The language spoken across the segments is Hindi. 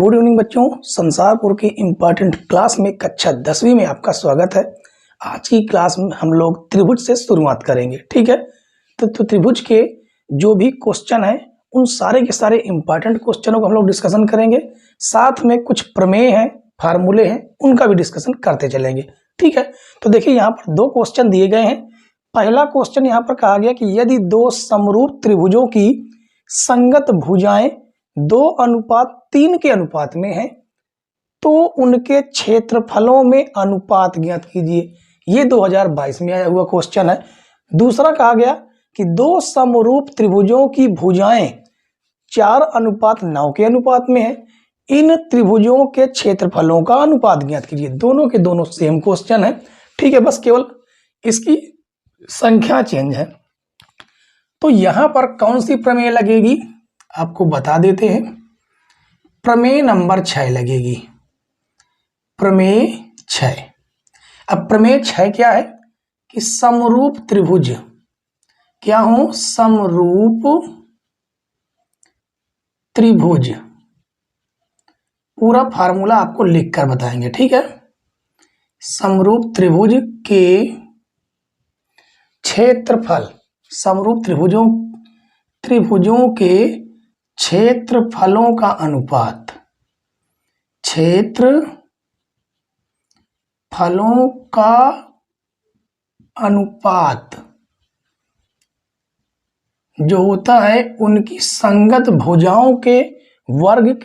गुड इवनिंग बच्चों, संसारपुर की इम्पॉर्टेंट क्लास में कक्षा 10वीं में आपका स्वागत है। आज की क्लास में हम लोग त्रिभुज से शुरुआत करेंगे। ठीक है, तो त्रिभुज के जो भी क्वेश्चन है उन सारे के सारे इम्पॉर्टेंट क्वेश्चनों को हम लोग डिस्कशन करेंगे। साथ में कुछ प्रमेय हैं, फार्मूले हैं, उनका भी डिस्कशन करते चलेंगे। ठीक है, तो देखिए यहाँ पर दो क्वेश्चन दिए गए हैं। पहला क्वेश्चन यहाँ पर कहा गया कि यदि दो समरूप त्रिभुजों की संगत भुजाएं 2:3 के अनुपात में है तो उनके क्षेत्रफलों में अनुपात ज्ञात कीजिए। ये 2022 में आया हुआ क्वेश्चन है। दूसरा कहा गया कि दो समरूप त्रिभुजों की भुजाएं 4:9 के अनुपात में है, इन त्रिभुजों के क्षेत्रफलों का अनुपात ज्ञात कीजिए। दोनों के दोनों सेम क्वेश्चन है। ठीक है, बस केवल इसकी संख्या चेंज है। तो यहां पर कौन सी प्रमेय लगेगी आपको बता देते हैं। प्रमेय नंबर 6 लगेगी, प्रमेय 6। अब प्रमेय 6 क्या है कि समरूप त्रिभुज क्या हो, समरूप त्रिभुज। पूरा फार्मूला आपको लिखकर बताएंगे। ठीक है, समरूप त्रिभुज के क्षेत्रफल, समरूप त्रिभुजों के क्षेत्रफलों का अनुपात, क्षेत्रफलों का अनुपात जो होता है उनकी संगत भुजाओं के वर्ग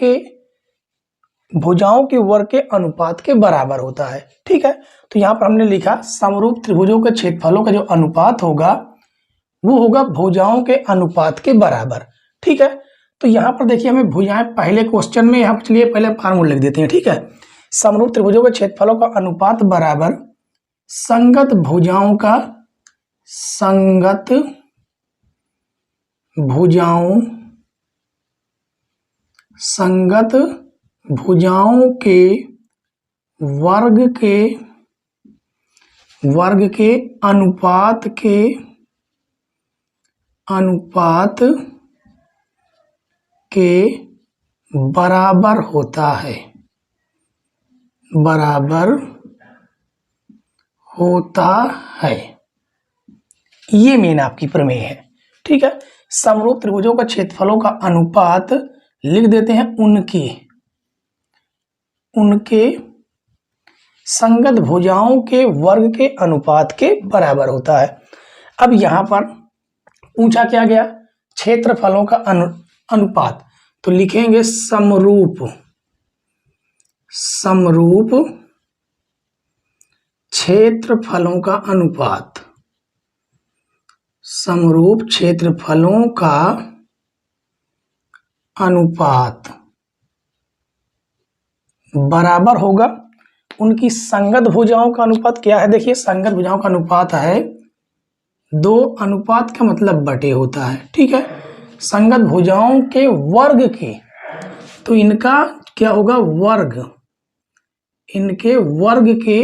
के अनुपात के बराबर होता है। ठीक है, तो यहां पर हमने लिखा समरूप त्रिभुजों के क्षेत्रफलों का जो अनुपात होगा वो होगा भुजाओं के अनुपात के बराबर। ठीक है, तो यहां पर देखिए हमें भुजाएं पहले क्वेश्चन में, यहां पर चलिए पहले फार्मूला लिख देते हैं। ठीक है, समरूप त्रिभुजों के क्षेत्रफलों का अनुपात बराबर संगत भुजाओं के वर्ग के अनुपात के बराबर होता है, ये मेन आपकी प्रमेय है। ठीक है, समरूप त्रिभुजों का क्षेत्रफलों का अनुपात लिख देते हैं उनके संगत भुजाओं के वर्ग के अनुपात के बराबर होता है। अब यहां पर पूछा क्या गया, क्षेत्रफलों का अनुपात, तो लिखेंगे समरूप क्षेत्रफलों का अनुपात, समरूप क्षेत्रफलों का अनुपात बराबर होगा उनकी संगत भुजाओं का अनुपात। क्या है, देखिए संगत भुजाओं का अनुपात है 2:, का मतलब बटे होता है। ठीक है, संगत भुजाओं के वर्ग के, तो इनका क्या होगा, वर्ग, इनके वर्ग के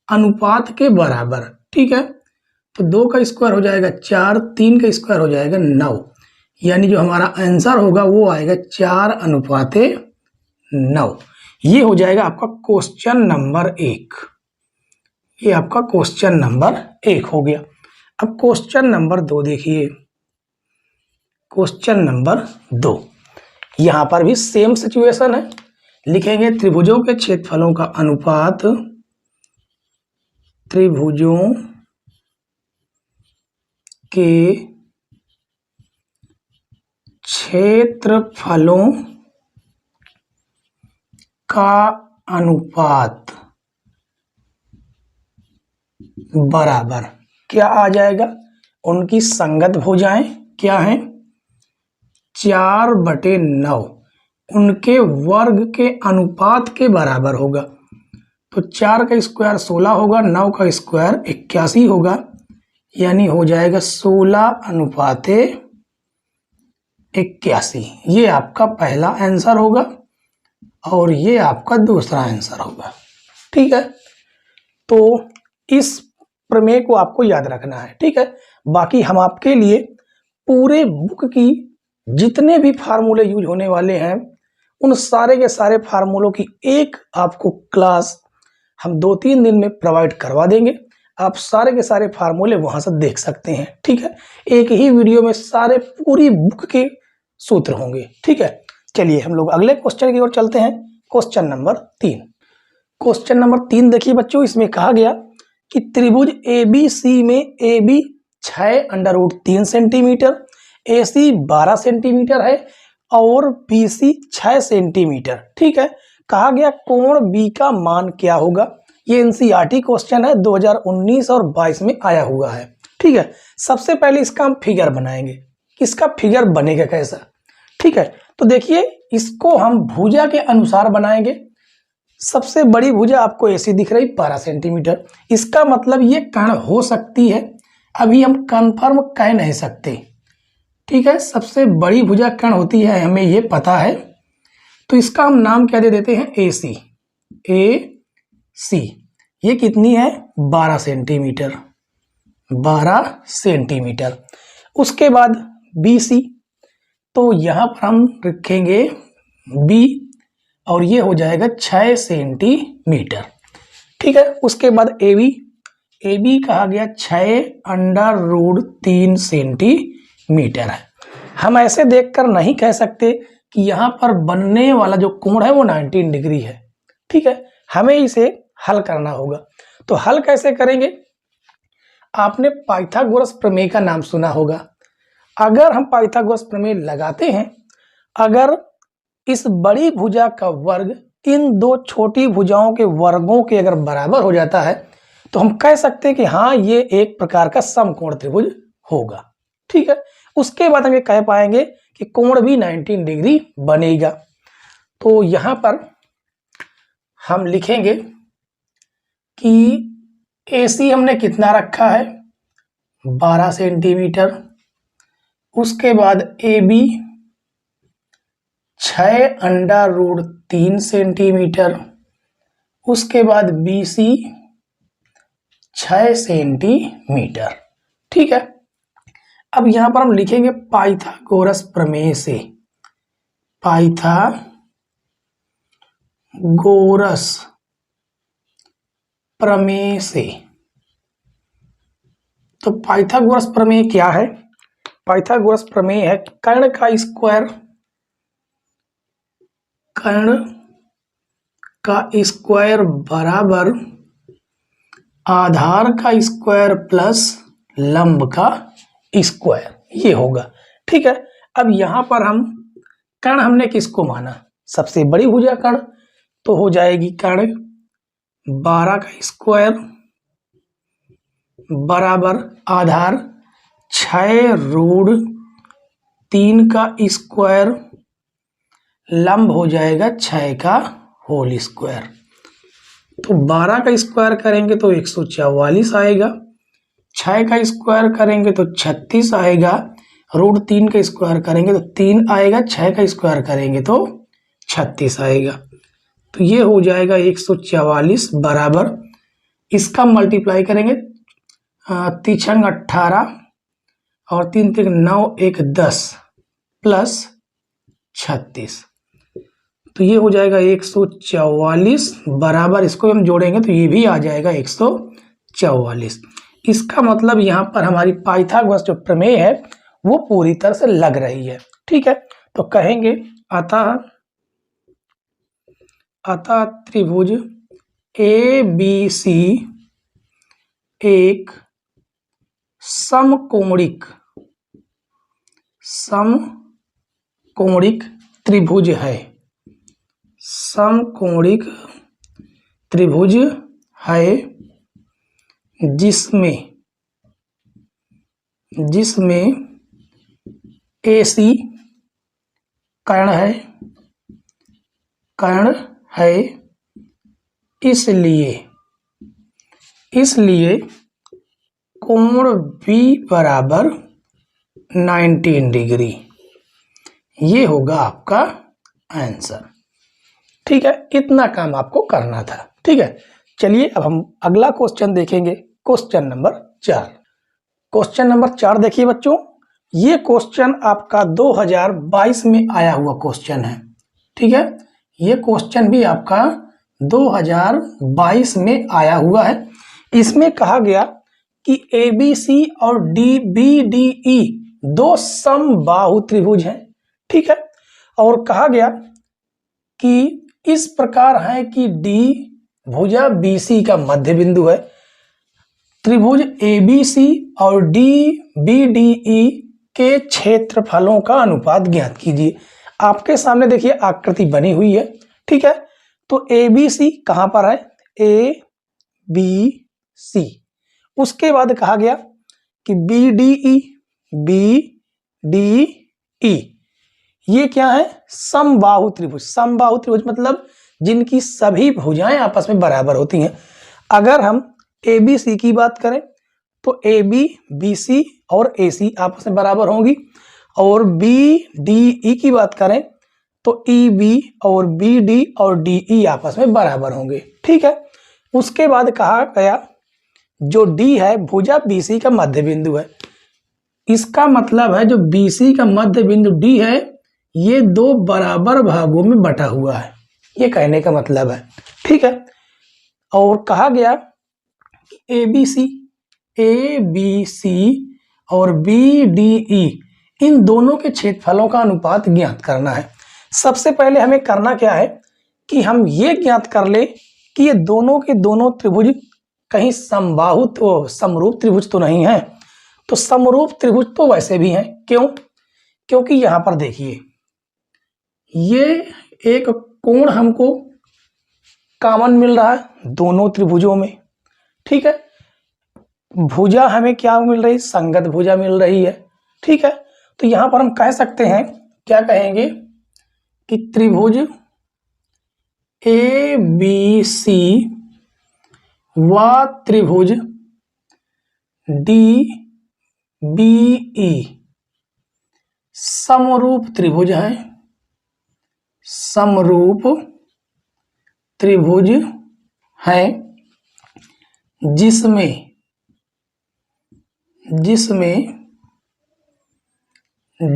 अनुपात के बराबर। ठीक है, तो 2 का स्क्वायर हो जाएगा 4, 3 का स्क्वायर हो जाएगा 9, यानी जो हमारा आंसर होगा वो आएगा 4:9। ये हो जाएगा आपका क्वेश्चन नंबर 1। ये आपका क्वेश्चन नंबर 1 हो गया। अब क्वेश्चन नंबर 2 देखिए, क्वेश्चन नंबर 2, यहां पर भी सेम सिचुएशन है। लिखेंगे त्रिभुजों के क्षेत्रफलों का अनुपात, त्रिभुजों के क्षेत्रफलों का अनुपात बराबर क्या आ जाएगा, उनकी संगत भुजाएं क्या हैं 4/9, उनके वर्ग के अनुपात के बराबर होगा। तो 4 का स्क्वायर 16 होगा, 9 का स्क्वायर 81 होगा, यानी हो जाएगा 16:81। ये आपका पहला आंसर होगा और ये आपका दूसरा आंसर होगा। ठीक है, तो इस प्रमेय को आपको याद रखना है। ठीक है, बाकी हम आपके लिए पूरे बुक की जितने भी फार्मूले यूज होने वाले हैं उन सारे के सारे फार्मूलों की एक आपको क्लास हम 2-3 दिन में प्रोवाइड करवा देंगे। आप सारे के सारे फार्मूले वहां से देख सकते हैं, ठीक है। एक ही वीडियो में सारे पूरी बुक के सूत्र होंगे, ठीक है। चलिए हम लोग अगले क्वेश्चन की ओर चलते हैं। Question number 3। क्वेश्चन नंबर 3 देखिए बच्चों, इसमें कहा गया कि त्रिभुज ABC में AB 6√3 सेंटीमीटर, AC 12 सेंटीमीटर है और BC 6 सेंटीमीटर, ठीक है। कहा गया कोण B का मान क्या होगा। ये NCERT क्वेश्चन है, 2019 और 22 में आया हुआ है, ठीक है। सबसे पहले इसका हम फिगर बनाएंगे, इसका फिगर बनेगा कैसा, ठीक है। तो देखिए इसको हम भुजा के अनुसार बनाएंगे। सबसे बड़ी भुजा आपको AC दिख रही 12 सेंटीमीटर, इसका मतलब ये कर्ण हो सकती है, अभी हम कंफर्म कह नहीं सकते, ठीक है। सबसे बड़ी भुजा कर्ण होती है, हमें ये पता है, तो इसका हम नाम क्या दे देते हैं, AC। AC ये कितनी है, 12 सेंटीमीटर, 12 सेंटीमीटर। उसके बाद BC, तो यहां पर हम रखेंगे B और ये हो जाएगा 6 सेंटीमीटर, ठीक है। उसके बाद AB कहा गया 6√3 सेंटीमीटर है। हम ऐसे देखकर नहीं कह सकते कि यहाँ पर बनने वाला जो कोण है वो 19 डिग्री है, ठीक है। हमें इसे हल करना होगा। तो हल कैसे करेंगे, आपने पाइथागोरस प्रमेय का नाम सुना होगा। अगर हम पाइथागोरस प्रमेय लगाते हैं, अगर इस बड़ी भुजा का वर्ग इन दो छोटी भुजाओं के वर्गों के अगर बराबर हो जाता है तो हम कह सकते हैं कि हाँ ये एक प्रकार का समकोण त्रिभुज होगा, ठीक है। उसके बाद हम ये कह पाएंगे कि कोण भी 19 डिग्री बनेगा। तो यहां पर हम लिखेंगे कि AC हमने कितना रखा है, 12 सेंटीमीटर। उसके बाद AB 6√3 सेंटीमीटर। उसके बाद BC 6 सेंटीमीटर, ठीक है। अब यहां पर हम लिखेंगे पाइथागोरस प्रमेय से, पाइथागोरस प्रमेय से। तो पाइथागोरस प्रमेय क्या है, पाइथागोरस प्रमेय है कर्ण का स्क्वायर, कर्ण का स्क्वायर बराबर आधार का स्क्वायर प्लस लंब का स्क्वायर, ये होगा, ठीक है। अब यहां पर हम कर्ण हमने किसको माना, सबसे बड़ी भुजा कर्ण, तो हो जाएगी कर्ण 12 का स्क्वायर बराबर आधार 6√3 का स्क्वायर, लंब हो जाएगा 6 का होल स्क्वायर। तो 12 का स्क्वायर करेंगे तो 144 आएगा, 6 का स्क्वायर करेंगे तो 36 आएगा, √3 का स्क्वायर करेंगे तो 3 आएगा, 6 का स्क्वायर करेंगे तो 36 आएगा। तो ये हो जाएगा 144 बराबर, इसका मल्टीप्लाई करेंगे 3 18 और 3 3 9 1 10 प्लस 36, तो ये हो जाएगा 144 बराबर, इसको हम जोड़ेंगे तो ये भी आ जाएगा 144। इसका मतलब यहाँ पर हमारी पाइथागोरस जो प्रमेय है वो पूरी तरह से लग रही है, ठीक है। तो कहेंगे अतः त्रिभुज ABC एक समकोणिक त्रिभुज है, समकोणिक त्रिभुज है जिसमें AC कर्ण है, इसलिए कोण B बराबर 19 डिग्री, ये होगा आपका आंसर, ठीक है। इतना काम आपको करना था, ठीक है। चलिए अब हम अगला क्वेश्चन देखेंगे, क्वेश्चन नंबर 4। क्वेश्चन नंबर 4 देखिए बच्चों, ये क्वेश्चन आपका 2022 में आया हुआ क्वेश्चन है, ठीक है, ये क्वेश्चन भी आपका 2022 में आया हुआ है। इसमें कहा गया कि ABC और BDE दो समबाहु त्रिभुज हैं, ठीक है, और कहा गया कि इस प्रकार है कि D भुजा BC का मध्य बिंदु है। त्रिभुज ABC और BDE के क्षेत्रफलों का अनुपात ज्ञात कीजिए। आपके सामने देखिए आकृति बनी हुई है, ठीक है, तो ABC कहां पर है, ABC। उसके बाद कहा गया कि BDE ये क्या है, समबाहु त्रिभुज। समबाहु त्रिभुज मतलब जिनकी सभी भुजाएं आपस में बराबर होती हैं। अगर हम ABC की बात करें तो AB, BC और AC आपस में बराबर होंगी, और BDE की बात करें तो EB और BD और DE आपस में बराबर होंगे, ठीक है। उसके बाद कहा गया जो D है भुजा BC का मध्य बिंदु है। इसका मतलब है जो BC का मध्य बिंदु D है ये दो बराबर भागों में बटा हुआ है, ये कहने का मतलब है, ठीक है। और कहा गया कि ABC और BDE इन दोनों के क्षेत्रफलों का अनुपात ज्ञात करना है। सबसे पहले हमें करना क्या है कि हम ये ज्ञात कर ले कि ये दोनों के दोनों त्रिभुज कहीं समबाहु तो समरूप त्रिभुज तो नहीं है। तो समरूप त्रिभुज तो वैसे भी हैं, क्यों, क्योंकि यहां पर देखिए ये एक कोण हमको कॉमन मिल रहा है दोनों त्रिभुजों में, ठीक है। भुजा हमें क्या मिल रही, संगत भुजा मिल रही है, ठीक है। तो यहां पर हम कह सकते हैं, क्या कहेंगे कि त्रिभुज ABC व त्रिभुज DBE समरूप त्रिभुज है, समरूप त्रिभुज है जिसमें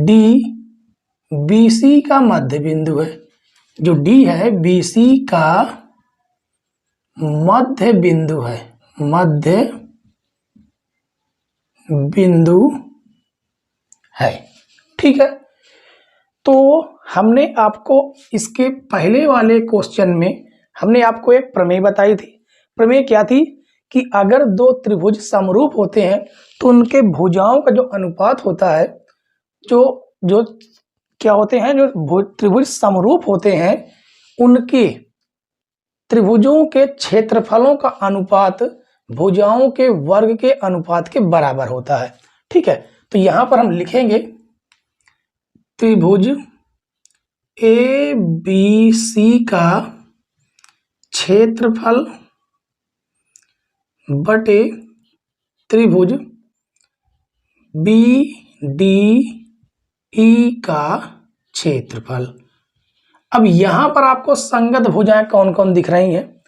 D BC का मध्य बिंदु है। जो D है BC का मध्य बिंदु है, मध्य बिंदु है, ठीक है। तो हमने आपको इसके पहले वाले क्वेश्चन में हमने आपको एक प्रमेय बताई थी। प्रमेय क्या थी कि अगर दो त्रिभुज समरूप होते हैं तो उनके भुजाओं का जो अनुपात होता है, जो क्या होते हैं, जो त्रिभुज समरूप होते हैं उनके त्रिभुजों के क्षेत्रफलों का अनुपात भुजाओं के वर्ग के अनुपात के बराबर होता है, ठीक है। तो यहां पर हम लिखेंगे त्रिभुज ABC का क्षेत्रफल बटे त्रिभुज BDE का क्षेत्रफल। अब यहां पर आपको संगत भुजाएं कौन कौन दिख रही हैं,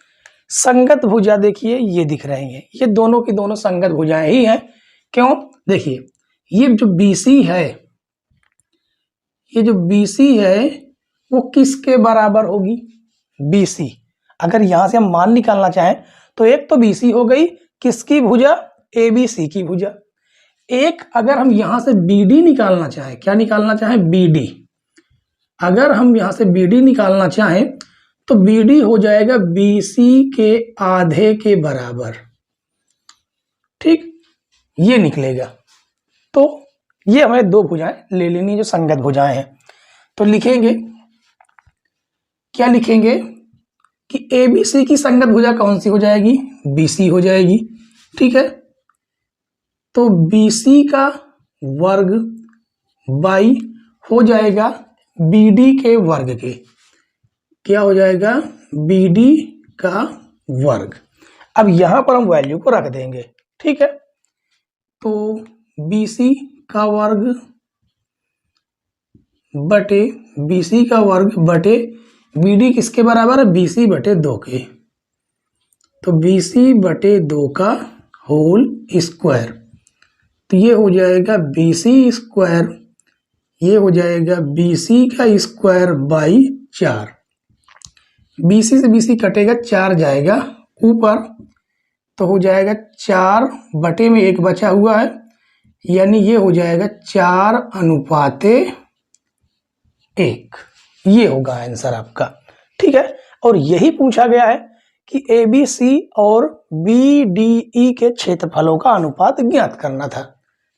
संगत भुजा देखिए ये दिख रही हैं, ये दोनों की दोनों संगत भुजाएं ही हैं। क्यों, देखिए ये जो BC है, ये जो BC है वो किसके बराबर होगी, BC। अगर यहां से हम मान निकालना चाहें तो एक तो BC हो गई किसकी भुजा, ABC की भुजा। एक अगर हम यहां से BD निकालना चाहें, क्या निकालना चाहें, BD। अगर हम यहां से BD निकालना चाहें तो BD हो जाएगा BC के आधे के बराबर, ठीक, ये निकलेगा। तो ये हमें दो भुजाएं ले लेनी जो संगत भुजाएं हैं। तो लिखेंगे, क्या लिखेंगे कि ABC की संगत भुजा कौन सी हो जाएगी, BC हो जाएगी, ठीक है। तो BC का वर्ग बाई हो जाएगा BD के वर्ग के, क्या हो जाएगा, BD का वर्ग। अब यहां पर हम वैल्यू को रख देंगे, ठीक है। तो BC का वर्ग बटे BC का वर्ग बटे BD किसके बराबर है, BC बटे 2 के। तो BC बटे 2 का होल स्क्वायर, तो ये हो जाएगा BC स्क्वायर, ये हो जाएगा BC का स्क्वायर बाई 4, BC से BC कटेगा, 4 जाएगा ऊपर, तो हो जाएगा 4 बटे में 1 बचा हुआ है, यानी ये हो जाएगा 4:1। ये होगा आंसर आपका। ठीक है, और यही पूछा गया है कि ABC और BDE के क्षेत्रफलों का अनुपात ज्ञात करना था।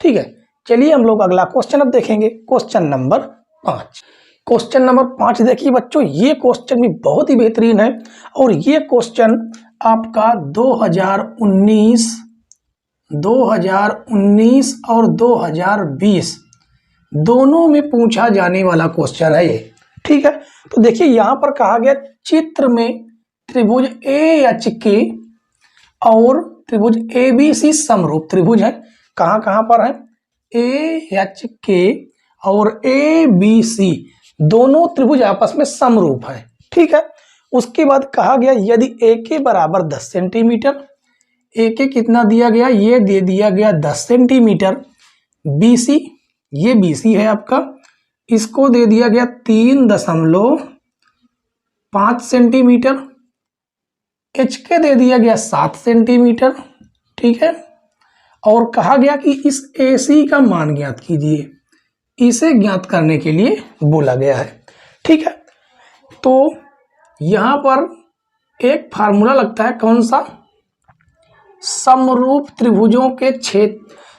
ठीक है, चलिए हम लोग अगला क्वेश्चन अब देखेंगे, क्वेश्चन नंबर 5। क्वेश्चन नंबर 5 देखिए बच्चों, ये क्वेश्चन भी बहुत ही बेहतरीन है और ये क्वेश्चन आपका 2019 और 2020 दोनों में पूछा जाने वाला क्वेश्चन है ये। ठीक है, तो देखिए यहां पर कहा गया चित्र में त्रिभुज AHK और त्रिभुज ABC समरूप त्रिभुज है। कहां कहां पर है? AHK और ABC दोनों त्रिभुज आपस में समरूप है। ठीक है, उसके बाद कहा गया यदि AK बराबर 10 सेंटीमीटर, AK कितना दिया गया? ये दे दिया गया 10 सेंटीमीटर। BC, ये BC है आपका, इसको दे दिया गया 3.5 सेंटीमीटर। HK दे दिया गया 7 सेंटीमीटर। ठीक है, और कहा गया कि इस AC का मान ज्ञात कीजिए, इसे ज्ञात करने के लिए बोला गया है। ठीक है, तो यहां पर एक फार्मूला लगता है, कौन सा? समरूप त्रिभुजों के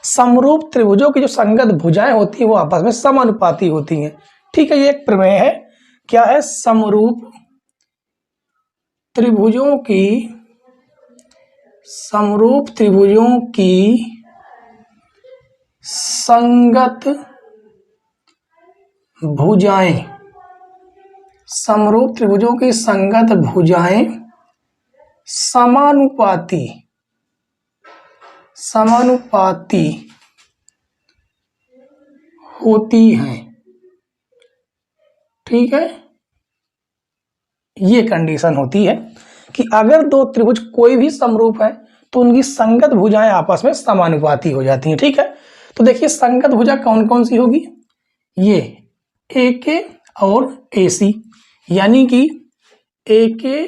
समरूप त्रिभुजों की जो संगत भुजाएं होती है वो आपस में समानुपाती होती हैं। ठीक है, ये एक प्रमेय है। क्या है? समरूप त्रिभुजों की संगत भुजाएं, समरूप त्रिभुजों की संगत भुजाएं समानुपाती होती हैं। ठीक है, ये कंडीशन होती है कि अगर दो त्रिभुज कोई भी समरूप है तो उनकी संगत भुजाएं आपस में समानुपाती हो जाती हैं। ठीक है, तो देखिए संगत भुजा कौन कौन सी होगी? ये AK और AC, यानी कि AK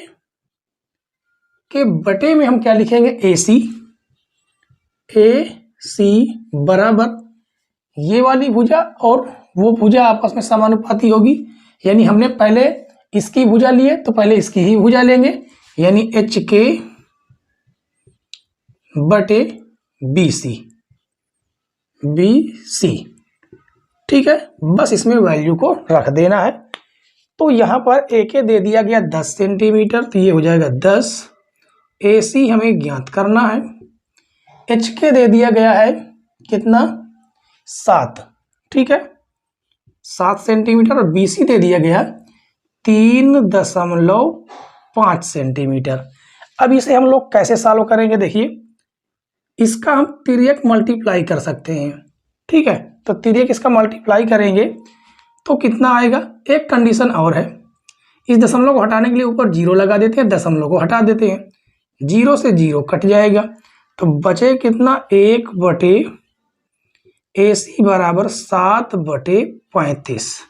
के बटे में हम क्या लिखेंगे? AC बराबर ये वाली भुजा और वो भुजा आपस में समानुपाती होगी, यानी हमने पहले इसकी भुजा लिए तो पहले इसकी ही भुजा लेंगे, यानी HK बटे BC। ठीक है, बस इसमें वैल्यू को रख देना है। तो यहां पर AK दे दिया गया 10 सेंटीमीटर, तो ये हो जाएगा 10। AC हमें ज्ञात करना है। HK दे दिया गया है कितना? 7। ठीक है, 7 सेंटीमीटर, और BC दे दिया गया 3.5 सेंटीमीटर। अब इसे हम लोग कैसे सॉल्व करेंगे? देखिए इसका हम तिर्यक मल्टीप्लाई कर सकते हैं। ठीक है, तो तिर्यक इसका मल्टीप्लाई करेंगे तो कितना आएगा? एक कंडीशन और है, इस दशमलव को हटाने के लिए ऊपर 0 लगा देते हैं, दशमलव को हटा देते हैं, 0 से 0 कट जाएगा, तो बचे कितना? 1 बटे AC बराबर 7/35।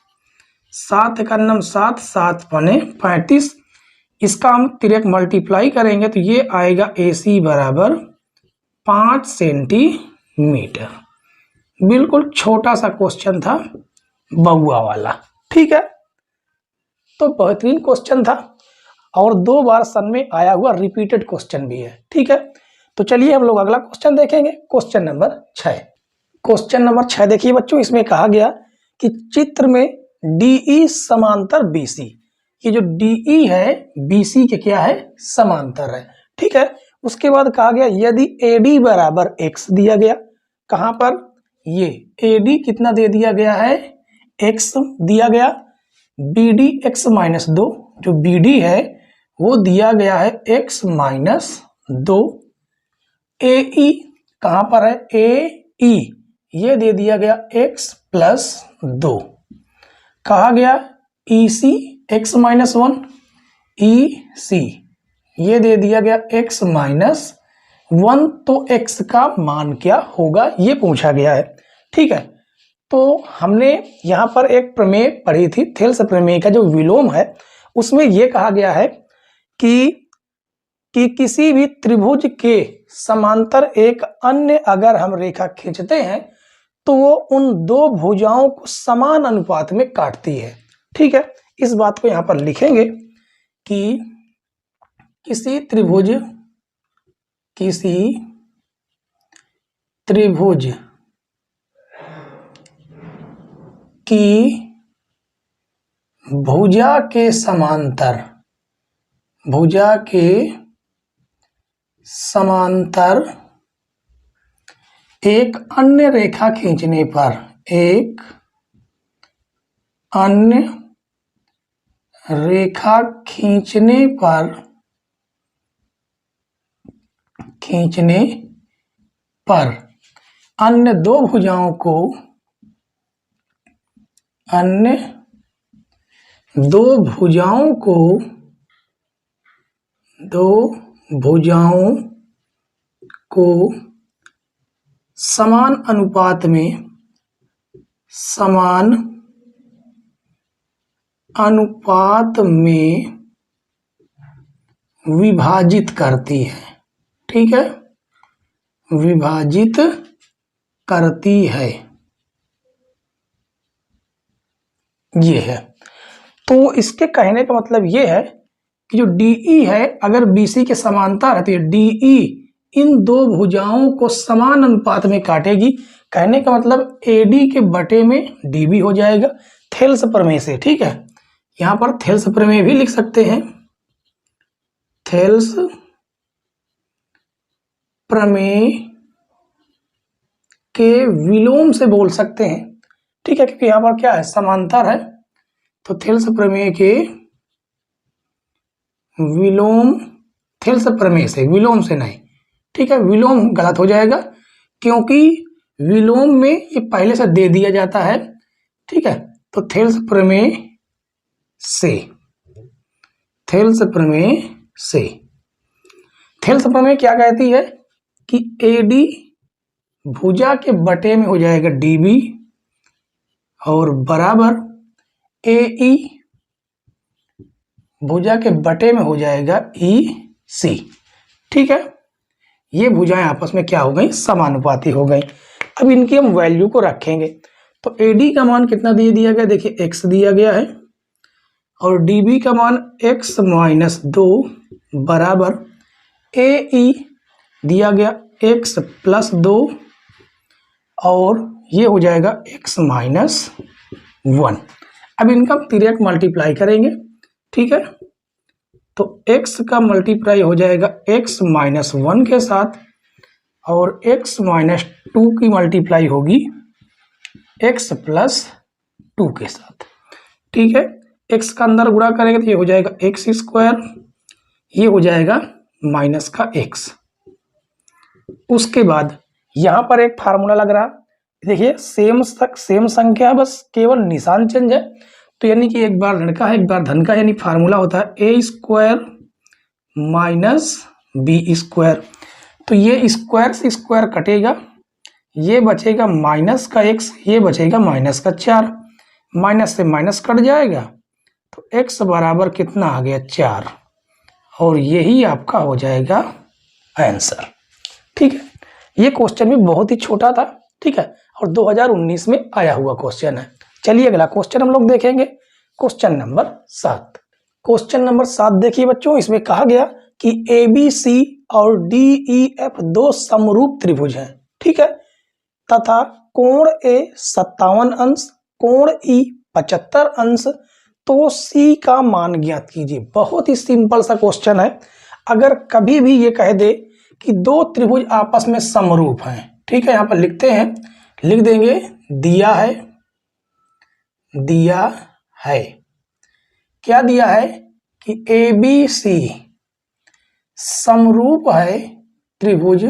7 का नम 7, 7 पने 35। इसका हम तिर्यक मल्टीप्लाई करेंगे तो ये आएगा AC बराबर 5 सेंटीमीटर। बिल्कुल छोटा सा क्वेश्चन था, बउआ वाला। ठीक है, तो बेहतरीन क्वेश्चन था और 2 बार सन में आया हुआ रिपीटेड क्वेश्चन भी है। ठीक है, तो चलिए हम लोग अगला क्वेश्चन देखेंगे, क्वेश्चन नंबर 6। क्वेश्चन नंबर 6 देखिए बच्चों, इसमें कहा गया कि चित्र में DE समांतर BC, ये जो DE है BC के क्या है? समांतर है। ठीक है, उसके बाद कहा गया यदि AD बराबर x दिया गया, कहां पर? ये AD कितना दे दिया गया है? x दिया गया। BD x - 2, जो BD है वो दिया गया है x - 2। AE कहां पर है? AE ये दे दिया गया x + 2। कहा गया EC x - 1, EC ये दे दिया गया x - 1, तो x का मान क्या होगा ये पूछा गया है। ठीक है, तो हमने यहाँ पर एक प्रमेय पढ़ी थी, थेल्स प्रमेय का जो विलोम है उसमें यह कहा गया है कि किसी भी त्रिभुज के समांतर एक अन्य अगर हम रेखा खींचते हैं तो वो उन दो भुजाओं को समान अनुपात में काटती है। ठीक है, इस बात को यहां पर लिखेंगे कि किसी त्रिभुज की भुजा के समांतर एक अन्य रेखा खींचने पर अन्य दो भुजाओं को समान अनुपात में विभाजित करती है। ठीक है, विभाजित करती है, ये है। तो इसके कहने का मतलब ये है कि जो DE है अगर BC के समांतर है तो ये DE इन दो भुजाओं को समान अनुपात में काटेगी। कहने का मतलब AD के बटे में DB हो जाएगा थेल्स प्रमेय से। ठीक है, यहां पर थेल्स प्रमेय भी लिख सकते हैं, थेल्स प्रमेय के विलोम से बोल सकते हैं। ठीक है, क्योंकि यहां पर क्या है, समांतर है, तो थेल्स प्रमेय के विलोम, थेल्स प्रमेय से, विलोम से नहीं। ठीक है, विलोम गलत हो जाएगा क्योंकि विलोम में ये पहले से दे दिया जाता है। ठीक है, तो थेल्स प्रमेय से, थेल्स प्रमेय क्या कहती है कि AD भुजा के बटे में हो जाएगा DB और बराबर AE भुजा के बटे में हो जाएगा EC। ठीक है, ये भुजाएं आपस में क्या हो गई, समानुपाती हो गई। अब इनकी हम वैल्यू को रखेंगे तो AD का मान कितना दिया गया, देखिए x दिया गया है और DB का मान x - 2 बराबर AE दिया गया x + 2 और ये हो जाएगा x - 1। अब इनका तिर्यक मल्टीप्लाई करेंगे। ठीक है, तो x का मल्टीप्लाई हो जाएगा x - 1 के साथ और x - 2 की मल्टीप्लाई होगी x + 2 के साथ। ठीक है, x का अंदर गुणा करेंगे तो ये हो जाएगा x², ये हो जाएगा माइनस का x। उसके बाद यहां पर एक फार्मूला लग रहा, देखिए सेम संख्या, बस केवल निशान चेंज है। तो यानी कि एक बार ऋण का है एक बार धन का, यानी फार्मूला होता है a² - b²। तो ये स्क्वायर से स्क्वायर कटेगा, ये बचेगा माइनस का x, ये बचेगा माइनस का 4, माइनस से माइनस कट जाएगा तो x बराबर कितना आ गया 4 और यही आपका हो जाएगा आंसर। ठीक है, ये क्वेश्चन भी बहुत ही छोटा था। ठीक है, और 2019 में आया हुआ क्वेश्चन है। चलिए अगला क्वेश्चन हम लोग देखेंगे, क्वेश्चन नंबर 7। क्वेश्चन नंबर 7 देखिए बच्चों, इसमें कहा गया कि ABC और DEF दो समरूप त्रिभुज हैं। ठीक है, तथा कोण A 57 अंश, कोण E 75 अंश, तो C का मान ज्ञात कीजिए। बहुत ही सिंपल सा क्वेश्चन है। अगर कभी भी ये कह दे कि दो त्रिभुज आपस में समरूप हैं, ठीक है, यहां पर लिखते हैं, लिख देंगे दिया है क्या दिया है कि ABC समरूप है त्रिभुज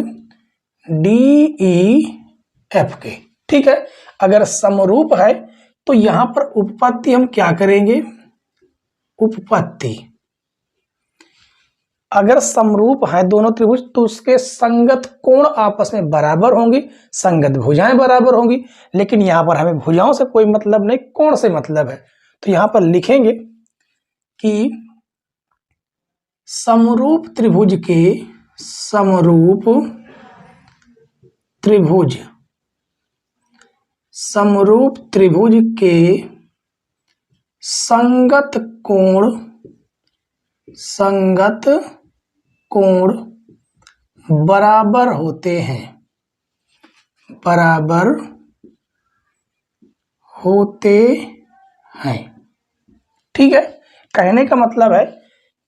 DEF के। ठीक है, अगर समरूप है तो यहां पर उपपत्ति हम क्या करेंगे, उपपत्ति अगर समरूप है दोनों त्रिभुज तो उसके संगत कोण आपस में बराबर होंगी, संगत भुजाएं बराबर होंगी। लेकिन यहां पर हमें भुजाओं से कोई मतलब नहीं, कोण से मतलब है। तो यहां पर लिखेंगे कि समरूप त्रिभुज के संगत कोण बराबर होते हैं, ठीक है। कहने का मतलब है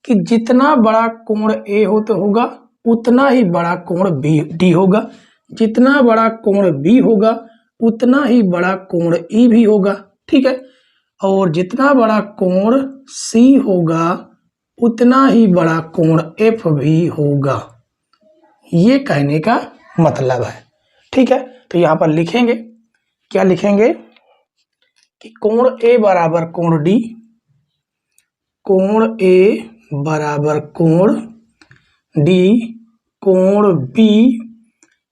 कि जितना बड़ा कोण ए होगा उतना ही बड़ा कोण डी होगा, जितना बड़ा कोण बी होगा उतना ही बड़ा कोण ई भी होगा, ठीक है। और जितना बड़ा कोण सी होगा उतना ही बड़ा कोण एफ भी होगा, ये कहने का मतलब है, ठीक है। तो यहां पर लिखेंगे, क्या लिखेंगे कि कोण ए बराबर कोण डी, कोण ए बराबर कोण डी, कोण बी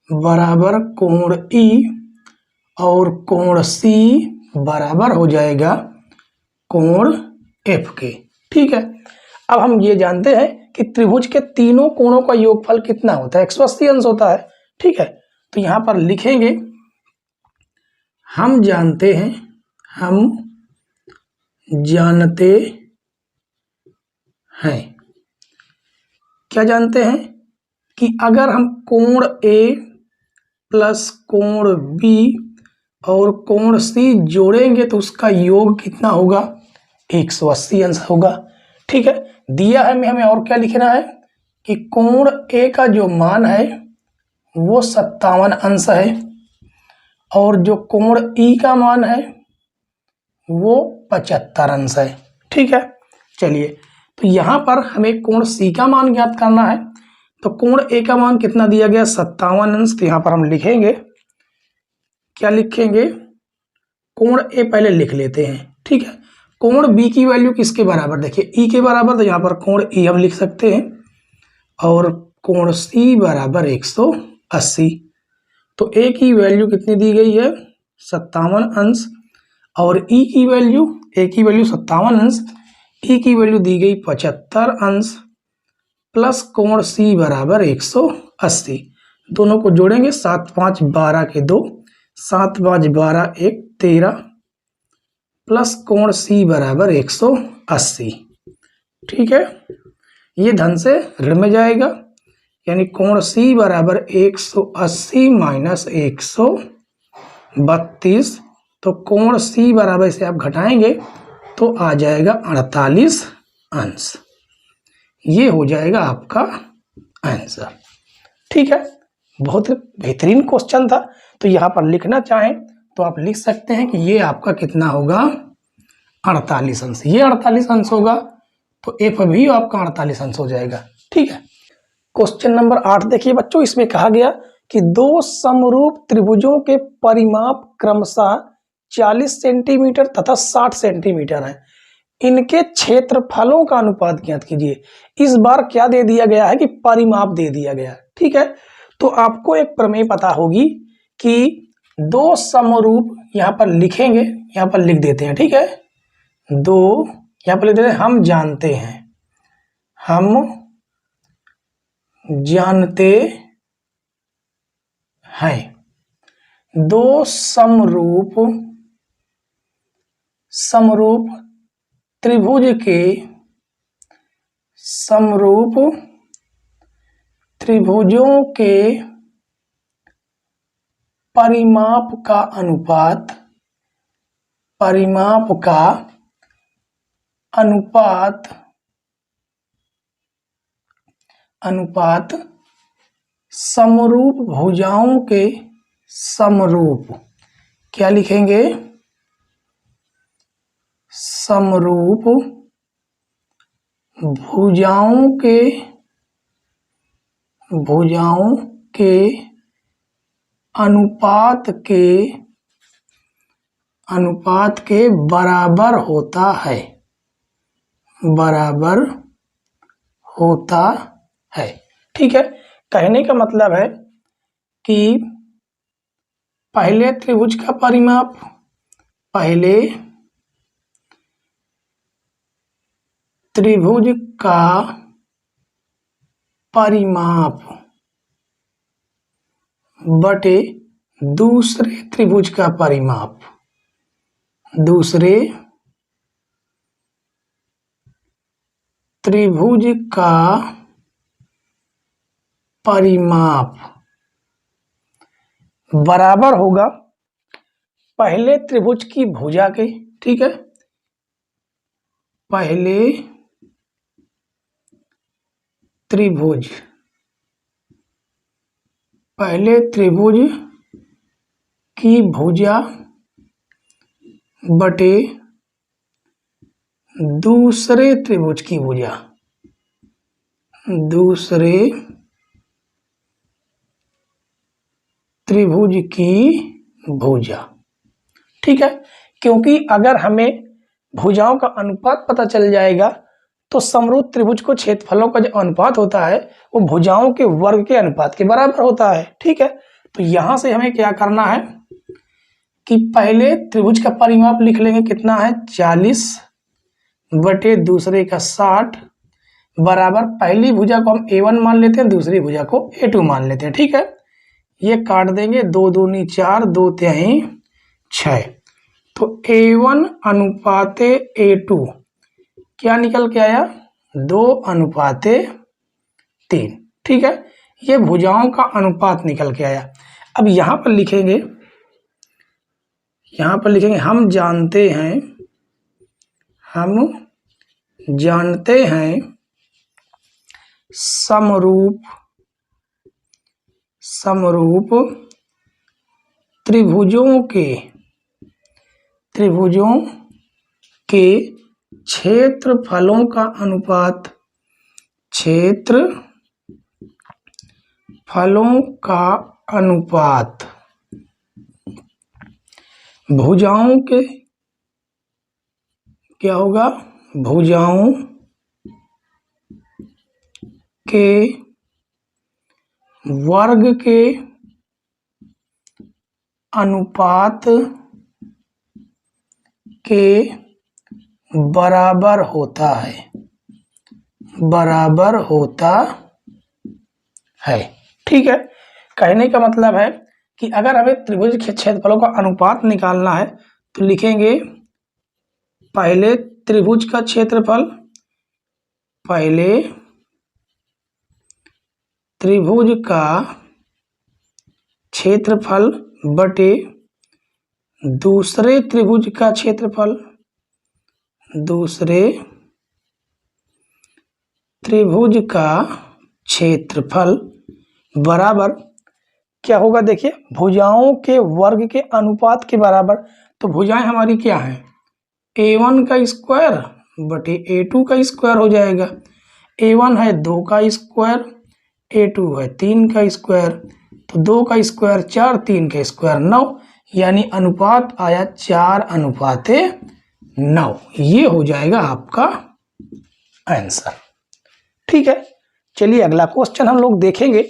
बराबर कोण ई और कोण सी बराबर हो जाएगा कोण एफ के, ठीक है। अब हम ये जानते हैं कि त्रिभुज के तीनों कोणों का योगफल कितना होता है, 180 अंश होता है, ठीक है। तो यहां पर लिखेंगे हम जानते हैं, क्या जानते हैं कि अगर हम कोण ए प्लस कोण बी और कोण सी जोड़ेंगे तो उसका योग कितना होगा, 180 अंश होगा, ठीक है। दिया है हमें और क्या लिखना है कि कोण ए का जो मान है वो 57 अंश है और जो कोण ई का मान है वो 75 अंश है, ठीक है। चलिए, तो यहां पर हमें कोण सी का मान ज्ञात करना है, तो कोण ए का मान कितना दिया गया, 57 अंश। तो यहां पर हम लिखेंगे, क्या लिखेंगे, कोण ए पहले लिख लेते हैं, ठीक है। कोण बी की वैल्यू किसके बराबर, देखिए ई के बराबर, तो यहां पर कोण ई हम लिख सकते हैं और कोण सी बराबर 180। तो ए की वैल्यू कितनी दी गई है, 57 अंश और ई की वैल्यू, ए की वैल्यू 57 अंश, ई की वैल्यू दी गई 75 अंश प्लस कोण सी बराबर 180। दोनों को जोड़ेंगे, 7 5 12 के 2, 7 5 12 1 13 प्लस कोण सी बराबर 180, ठीक है। ये धन से ऋण में जाएगा, यानी कोण सी बराबर 180 माइनस 132, तो कोण सी बराबर से आप घटाएंगे तो आ जाएगा 48 अंश, ये हो जाएगा आपका आंसर, ठीक है। बहुत बेहतरीन क्वेश्चन था। तो यहां पर लिखना चाहें तो आप लिख सकते हैं कि ये आपका कितना होगा, 48 अंश, ये 48 अंश होगा तो एफ भी आपका 48 अंश हो जाएगा, ठीक है। क्वेश्चन नंबर 8 देखिए बच्चों, इसमें कहा गया कि दो समरूप त्रिभुजों के परिमाप क्रमशः 40 सेंटीमीटर तथा 60 सेंटीमीटर है, इनके क्षेत्रफलों का अनुपात ज्ञात कीजिए। इस बार क्या दे दिया गया है कि परिमाप दे दिया गया है, ठीक है। तो आपको एक प्रमेय पता होगी कि दो समरूप, यहां पर लिखेंगे, यहां पर लिख देते हैं, ठीक है। दो, यहां पर लिख देते हैं, हम जानते हैं दो समरूप त्रिभुजों के परिमाप का अनुपात समरूप भुजाओं के समरूप, क्या लिखेंगे, समरूप भुजाओं के अनुपात के बराबर होता है, ठीक है। कहने का मतलब है कि पहले त्रिभुज का परिमाप, पहले त्रिभुज का परिमाप बटे दूसरे त्रिभुज का परिमाप, दूसरे त्रिभुज का परिमाप बराबर होगा पहले त्रिभुज की भुजा के। ठीक है, पहले त्रिभुज की भुजा बटे दूसरे त्रिभुज की भुजा, दूसरे त्रिभुज की भुजा। ठीक है, क्योंकि अगर हमें भुजाओं का अनुपात पता चल जाएगा तो समरूप त्रिभुज को क्षेत्रफलों का जो अनुपात होता है वो भुजाओं के वर्ग के अनुपात के बराबर होता है। ठीक है, तो यहां से हमें क्या करना है कि पहले त्रिभुज का परिमाप लिख लेंगे, कितना है 40 बटे दूसरे का 60 बराबर पहली भुजा को हम A1 मान लेते हैं, दूसरी भुजा को A2 मान लेते हैं। ठीक है, ये काट देंगे, 2 दूनी 4, 2 तिहाई 6, तो A1 अनुपाते A2 क्या निकल के आया 2 अनुपाते 3। ठीक है, ये भुजाओं का अनुपात निकल के आया। अब यहां पर लिखेंगे, हम जानते हैं समरूप त्रिभुजों के क्षेत्रफलों का अनुपात, भुजाओं के क्या होगा, भुजाओं के वर्ग के अनुपात के बराबर होता है। ठीक है, कहने का मतलब है कि अगर हमें त्रिभुज के क्षेत्रफलों का अनुपात निकालना है तो लिखेंगे पहले त्रिभुज का क्षेत्रफल, पहले त्रिभुज का क्षेत्रफल बटे दूसरे त्रिभुज का क्षेत्रफल, दूसरे त्रिभुज का क्षेत्रफल बराबर क्या होगा, देखिए भुजाओं के वर्ग के अनुपात के बराबर। तो भुजाएं हमारी क्या हैं, A1 का स्क्वायर बटे A2 का स्क्वायर हो जाएगा। A1 है 2 का स्क्वायर, A2 है 3 का स्क्वायर, तो 2 का स्क्वायर 4, 3 का स्क्वायर 9, यानी अनुपात आया 4 अनुपाते 9। ये हो जाएगा आपका आंसर। ठीक है, चलिए अगला क्वेश्चन हम लोग देखेंगे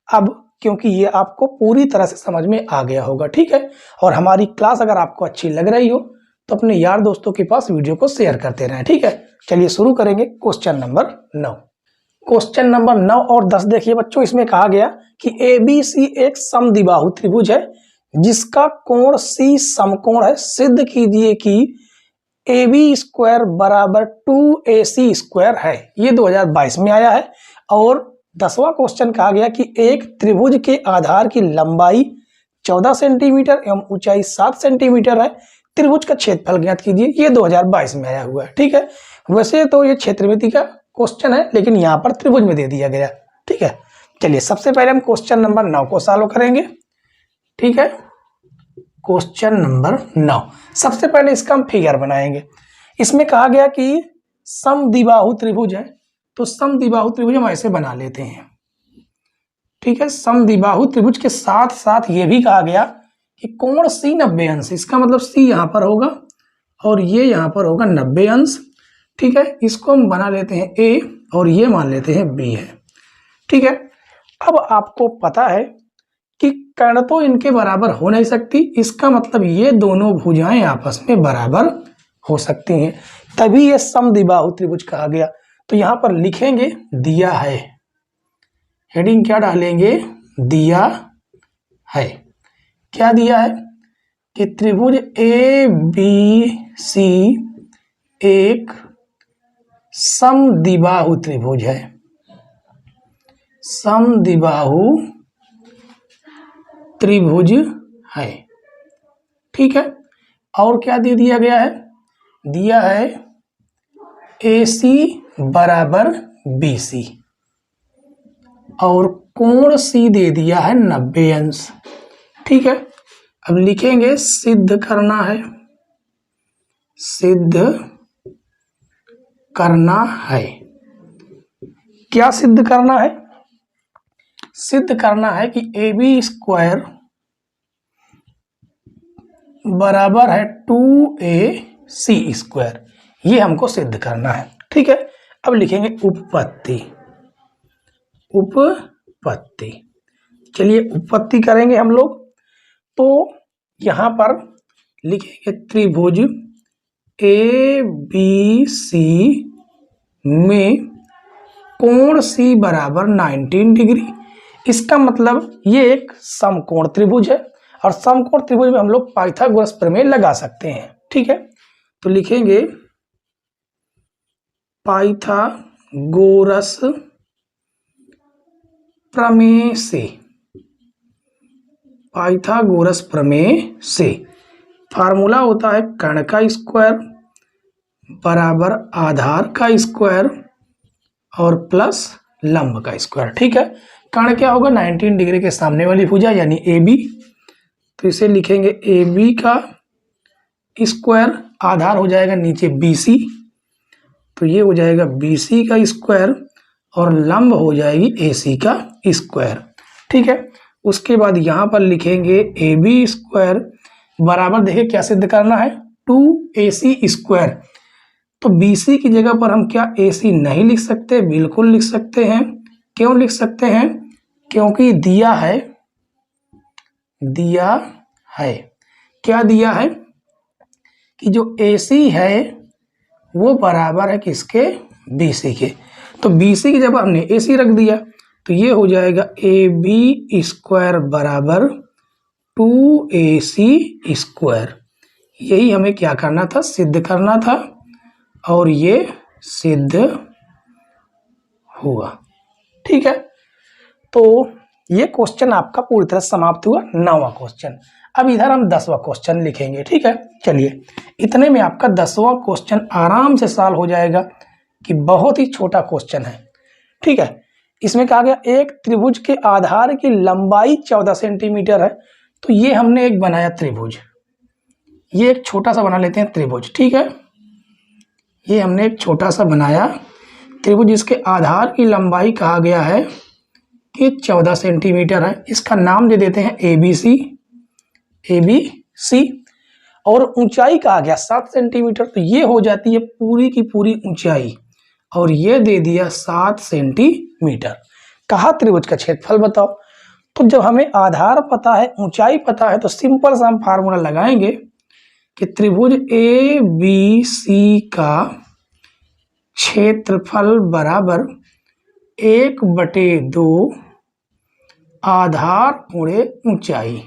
अब, क्योंकि ये आपको पूरी तरह से समझ में आ गया होगा। ठीक है, और हमारी क्लास अगर आपको अच्छी लग रही हो तो अपने यार दोस्तों के पास वीडियो को शेयर करते रहें। ठीक है, चलिए शुरू करेंगे क्वेश्चन नंबर 9। क्वेश्चन नंबर 9 और 10 देखिए बच्चों, इसमें कहा गया कि ABC एक समद्विबाहु त्रिभुज है जिसका कोण C समकोण है। सिद्ध कीजिए कि AB स्क्वायर बराबर 2AC स्क्वायर है। ये 2022 में आया है। और 10वां क्वेश्चन कहा गया कि एक त्रिभुज के आधार की लंबाई 14 सेंटीमीटर एवं ऊंचाई 7 सेंटीमीटर है। त्रिभुज का क्षेत्रफल ज्ञात कीजिए। ये 2022 में आया हुआ है। ठीक है, वैसे तो ये क्षेत्रमिति का क्वेश्चन है लेकिन यहाँ पर त्रिभुज में दे दिया गया। ठीक है, चलिए सबसे पहले हम क्वेश्चन नंबर 9 को सॉल्व करेंगे। ठीक है, क्वेश्चन नंबर 9, सबसे पहले इसका हम फिगर बनाएंगे। इसमें कहा गया कि समद्विबाहु त्रिभुज है, तो समद्विबाहु त्रिभुज हम ऐसे बना लेते हैं। ठीक है, समद्विबाहु त्रिभुज के साथ साथ ये भी कहा गया कि कोण C 90 अंश, इसका मतलब C यहाँ पर होगा और ये यहाँ पर होगा 90 अंश। ठीक है, इसको हम बना लेते हैं A और ये मान लेते हैं B है। ठीक है, अब आपको पता है कि कर्ण तो इनके बराबर हो नहीं सकती, इसका मतलब ये दोनों भुजाएं आपस में बराबर हो सकती हैं। तभी ये समद्विबाहु त्रिभुज कहा गया। तो यहां पर लिखेंगे दिया है, हेडिंग क्या डालेंगे, दिया है। क्या दिया है कि त्रिभुज ए बी सी एक समद्विबाहु त्रिभुज है, समद्विबाहु त्रिभुज है। ठीक है, और क्या दे दिया गया है, दिया है AC बराबर BC और कोण C दे दिया है 90 अंश। ठीक है, अब लिखेंगे सिद्ध करना है, सिद्ध करना है। क्या सिद्ध करना है, सिद्ध करना है कि AB स्क्वायर बराबर है 2AC स्क्वायर, ये हमको सिद्ध करना है। ठीक है, अब लिखेंगे उपपत्ति, उपपत्ति। चलिए उपपत्ति करेंगे हम लोग। तो यहां पर लिखेंगे त्रिभुज ABC में कोण C बराबर 19 डिग्री। इसका मतलब ये एक समकोण त्रिभुज है और समकोण त्रिभुज में हम लोग पाइथागोरस प्रमेय लगा सकते हैं। ठीक है, तो लिखेंगे पाइथागोरस प्रमेय से, पाइथागोरस प्रमेय से फार्मूला होता है कर्ण का स्क्वायर बराबर आधार का स्क्वायर और प्लस लंब का स्क्वायर। ठीक है, कर्ण क्या होगा, 19 डिग्री के सामने वाली भुजा यानी AB, तो इसे लिखेंगे AB का स्क्वायर, आधार हो जाएगा नीचे BC, तो ये हो जाएगा BC का स्क्वायर और लंब हो जाएगी AC का स्क्वायर। ठीक है, उसके बाद यहाँ पर लिखेंगे AB स्क्वायर बराबर, देखिए क्या सिद्ध करना है, 2AC स्क्वायर। तो BC की जगह पर हम क्या AC नहीं लिख सकते, बिल्कुल लिख सकते हैं। क्यों लिख सकते हैं, क्योंकि दिया है, दिया है, क्या दिया है कि जो AC है वो बराबर है किसके, BC के। तो BC की जब हमने AC रख दिया तो ये हो जाएगा AB स्क्वायर बराबर 2AC स्क्वायर। यही हमें क्या करना था, सिद्ध करना था और ये सिद्ध हुआ। ठीक है, तो ये क्वेश्चन आपका पूरी तरह समाप्त हुआ, 9वां क्वेश्चन। अब इधर हम 10वां क्वेश्चन लिखेंगे। ठीक है, चलिए इतने में आपका 10वां क्वेश्चन आराम से सॉल्व हो जाएगा कि बहुत ही छोटा क्वेश्चन है। ठीक है, इसमें कहा गया एक त्रिभुज के आधार की लंबाई 14 सेंटीमीटर है। तो ये हमने एक बनाया त्रिभुज, ये एक छोटा सा बना लेते हैं त्रिभुज। ठीक है, ये हमने एक छोटा सा बनाया त्रिभुज, इसके आधार की लंबाई कहा गया है कि 14 सेंटीमीटर है। इसका नाम दे देते हैं ABC, ABC, और ऊंचाई कहा गया 7 सेंटीमीटर, तो ये हो जाती है पूरी की पूरी ऊंचाई, और ये दे दिया 7 सेंटीमीटर। कहा त्रिभुज का क्षेत्रफल बताओ। तो जब हमें आधार पता है, ऊंचाई पता है, तो सिंपल सा हम फार्मूला लगाएंगे कि त्रिभुज ABC का क्षेत्रफल बराबर 1/2 आधार गुणे ऊंचाई।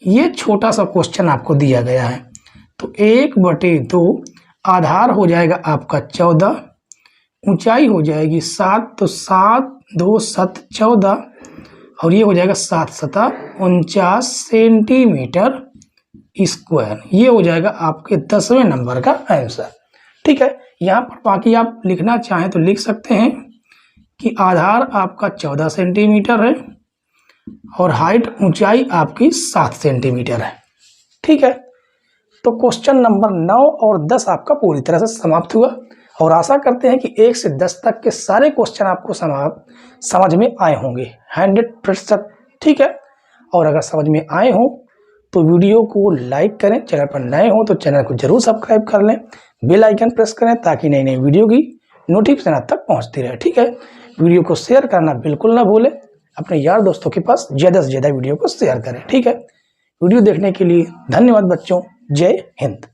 ये छोटा सा क्वेश्चन आपको दिया गया है, तो 1/2 आधार हो जाएगा आपका 14, ऊंचाई हो जाएगी 7, तो 7 2 7 14, और ये हो जाएगा 7 7 49 सेंटीमीटर स्क्वायर। ये हो जाएगा आपके 10वें नंबर का आंसर। ठीक है, यहाँ पर बाकी आप लिखना चाहें तो लिख सकते हैं कि आधार आपका 14 सेंटीमीटर है और हाइट ऊंचाई आपकी 7 सेंटीमीटर है। ठीक है, तो क्वेश्चन नंबर 9 और 10 आपका पूरी तरह से समाप्त हुआ, और आशा करते हैं कि 1 से 10 तक के सारे क्वेश्चन आपको समझ में आए होंगे 100%। ठीक है, और अगर समझ में आए हों तो वीडियो को लाइक करें, चैनल पर नए हो तो चैनल को जरूर सब्सक्राइब कर लें, बेल आइकन प्रेस करें ताकि नई नई वीडियो की नोटिफिकेशन आप तक पहुंचती रहे। ठीक है, वीडियो को शेयर करना बिल्कुल ना भूलें, अपने यार दोस्तों के पास ज़्यादा से ज़्यादा वीडियो को शेयर करें। ठीक है, वीडियो देखने के लिए धन्यवाद बच्चों, जय हिंद।